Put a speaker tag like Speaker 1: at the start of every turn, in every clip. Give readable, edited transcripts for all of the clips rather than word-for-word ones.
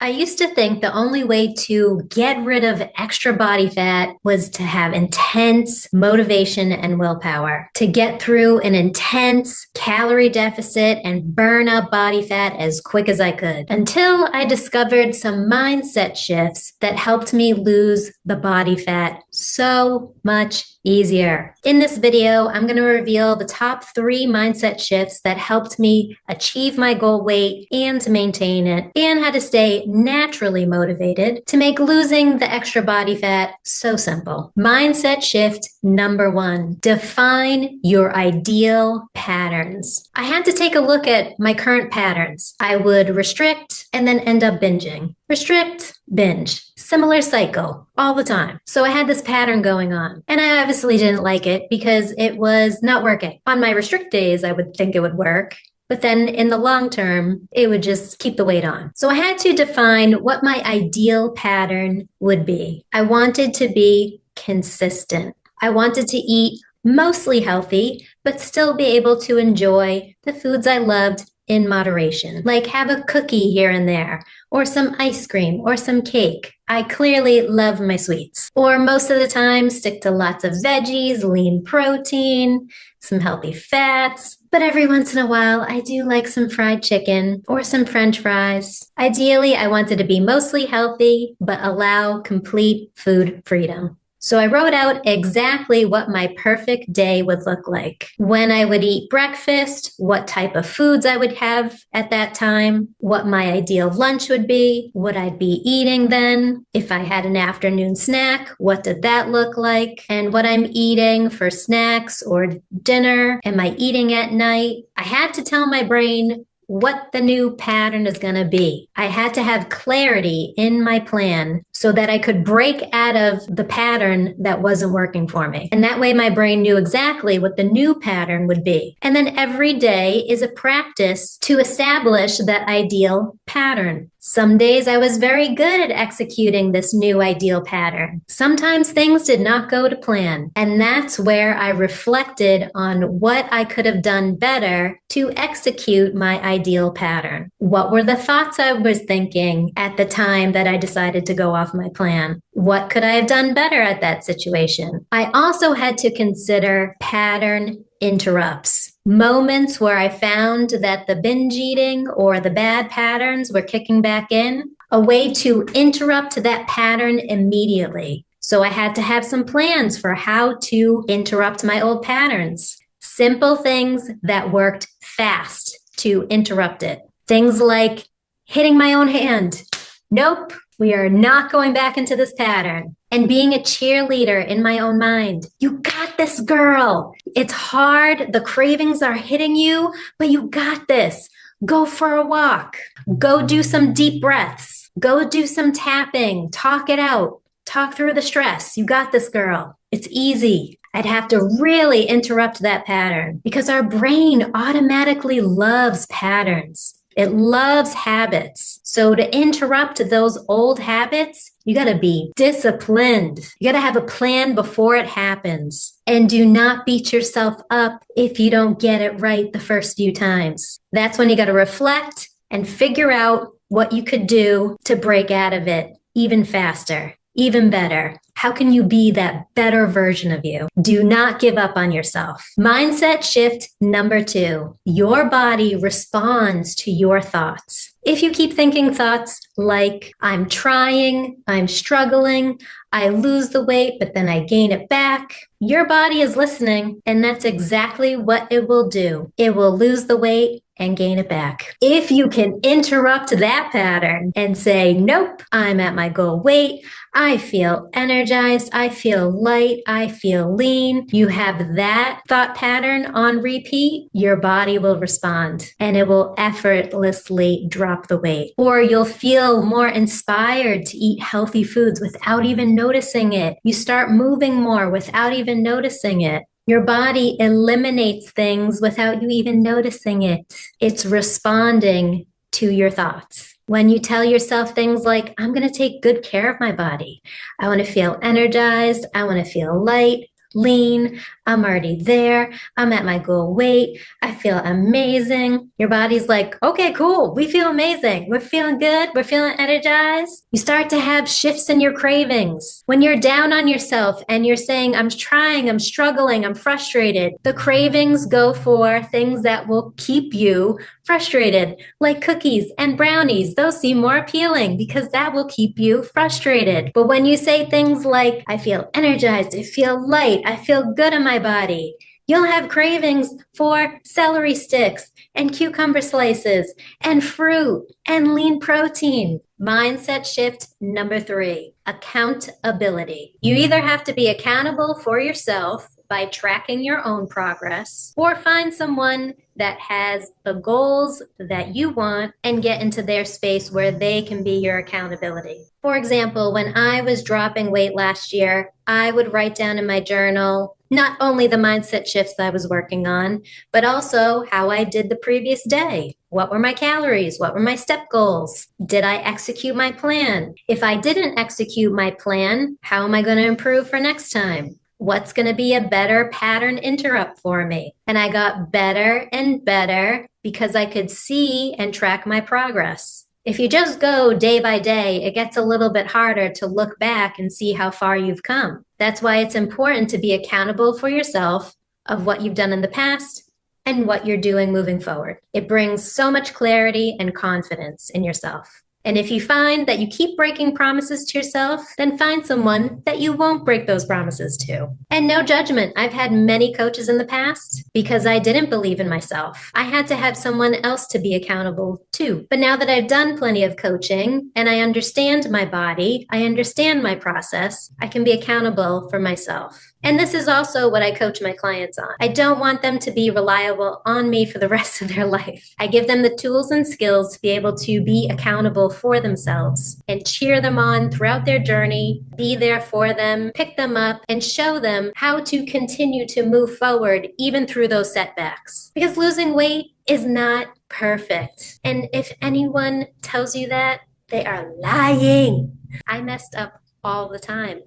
Speaker 1: I used to think the only way to get rid of extra body fat was to have intense motivation and willpower, to get through an intense calorie deficit and burn up body fat as quick as I could, until I discovered some mindset shifts that helped me lose the body fat so much easier. In this video, I'm going to reveal the top 3 mindset shifts that helped me achieve my goal weight and to maintain it, and how to stay naturally motivated to make losing the extra body fat so simple. Mindset shift number 1, define your ideal patterns. I had to take a look at my current patterns. I would restrict and then end up binging. Restrict, binge. Similar cycle all the time. So I had this pattern going on, and I obviously didn't like it because it was not working. On my restrict days, I would think it would work. But then in the long term, it would just keep the weight on. So I had to define what my ideal pattern would be. I wanted to be consistent. I wanted to eat mostly healthy, but still be able to enjoy the foods I loved in moderation, like have a cookie here and there, or some ice cream, or some cake. I clearly love my sweets. Or most of the time, stick to lots of veggies, lean protein, some healthy fats. But every once in a while, I do like some fried chicken or some French fries. Ideally, I wanted to be mostly healthy, but allow complete food freedom. So I wrote out exactly what my perfect day would look like. When I would eat breakfast, what type of foods I would have at that time, what my ideal lunch would be, what I'd be eating then. If I had an afternoon snack, what did that look like? And what I'm eating for snacks or dinner. Am I eating at night? I had to tell my brain what the new pattern is going to be. I had to have clarity in my plan so that I could break out of the pattern that wasn't working for me. And that way my brain knew exactly what the new pattern would be. And then every day is a practice to establish that ideal pattern. Some days I was very good at executing this new ideal pattern. Sometimes things did not go to plan. And that's where I reflected on what I could have done better to execute my ideal pattern. What were the thoughts I was thinking at the time that I decided to go off my plan? What could I have done better at that situation? I also had to consider pattern interrupts. Moments where I found that the binge eating or the bad patterns were kicking back in, a way to interrupt that pattern immediately. So I had to have some plans for how to interrupt my old patterns. Simple things that worked fast to interrupt it. Things like hitting my own hand. Nope, we are not going back into this pattern. And being a cheerleader in my own mind. You got this, girl. It's hard. The cravings are hitting you, but you got this. Go for a walk. Go do some deep breaths. Go do some tapping. Talk it out. Talk through the stress. You got this, girl. It's easy. I'd have to really interrupt that pattern because our brain automatically loves patterns. It loves habits. So to interrupt those old habits, you got to be disciplined. You got to have a plan before it happens. And do not beat yourself up if you don't get it right the first few times. That's when you got to reflect and figure out what you could do to break out of it even faster, even better. How can you be that better version of you? Do not give up on yourself. Mindset shift number 2. Your body responds to your thoughts. If you keep thinking thoughts like, I'm trying, I'm struggling, I lose the weight, but then I gain it back, your body is listening, and that's exactly what it will do. It will lose the weight and gain it back. If you can interrupt that pattern and say, nope, I'm at my goal weight, I feel energized, I feel light, I feel lean, you have that thought pattern on repeat, your body will respond and it will effortlessly drop the weight. Or you'll feel more inspired to eat healthy foods without even noticing it. You start moving more without even noticing it. Your body eliminates things without you even noticing it. It's responding to your thoughts. When you tell yourself things like, I'm going to take good care of my body. I want to feel energized. I want to feel light. lean. I'm already there. I'm at my goal weight. I feel amazing. Your body's like, okay, cool. We feel amazing. We're feeling good. We're feeling energized. You start to have shifts in your cravings. When you're down on yourself and you're saying, I'm trying, I'm struggling, I'm frustrated, the cravings go for things that will keep you frustrated, like cookies and brownies. Those seem more appealing because that will keep you frustrated. But when you say things like, I feel energized, I feel light, I feel good in my body, you'll have cravings for celery sticks and cucumber slices and fruit and lean protein. Mindset shift number 3, accountability. You either have to be accountable for yourself by tracking your own progress, or find someone that has the goals that you want and get into their space where they can be your accountability. For example, when I was dropping weight last year, I would write down in my journal not only the mindset shifts I was working on, but also how I did the previous day. What were my calories? What were my step goals? Did I execute my plan? If I didn't execute my plan, how am I going to improve for next time? What's going to be a better pattern interrupt for me? And I got better and better because I could see and track my progress. If you just go day by day, it gets a little bit harder to look back and see how far you've come. That's why it's important to be accountable for yourself of what you've done in the past and what you're doing moving forward. It brings so much clarity and confidence in yourself. And if you find that you keep breaking promises to yourself, then find someone that you won't break those promises to. And no judgment. I've had many coaches in the past because I didn't believe in myself. I had to have someone else to be accountable to. But now that I've done plenty of coaching and I understand my body, I understand my process, I can be accountable for myself. And this is also what I coach my clients on. I don't want them to be reliable on me for the rest of their life. I give them the tools and skills to be able to be accountable for themselves and cheer them on throughout their journey, be there for them, pick them up, and show them how to continue to move forward even through those setbacks. Because losing weight is not perfect. And if anyone tells you that, they are lying. I messed up all the time.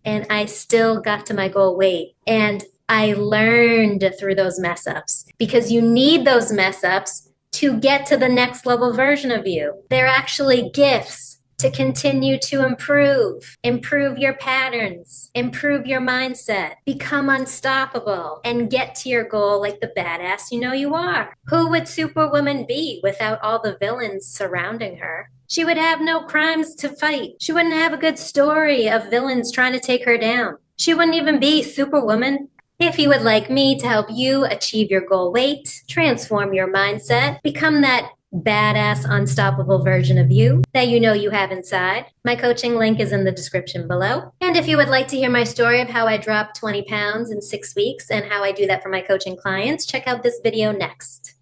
Speaker 1: And I still got to my goal weight. And I learned through those mess ups because you need those mess ups to get to the next level version of you. They're actually gifts to continue to improve your patterns, improve your mindset, become unstoppable, and get to your goal like the badass you know you are. Who would Superwoman be without all the villains surrounding her? She would have no crimes to fight. She wouldn't have a good story of villains trying to take her down. She wouldn't even be Superwoman. If you would like me to help you achieve your goal weight, transform your mindset, become that badass, unstoppable version of you that you know you have inside, my coaching link is in the description below. And if you would like to hear my story of how I dropped 20 pounds in 6 weeks and how I do that for my coaching clients, check out this video next.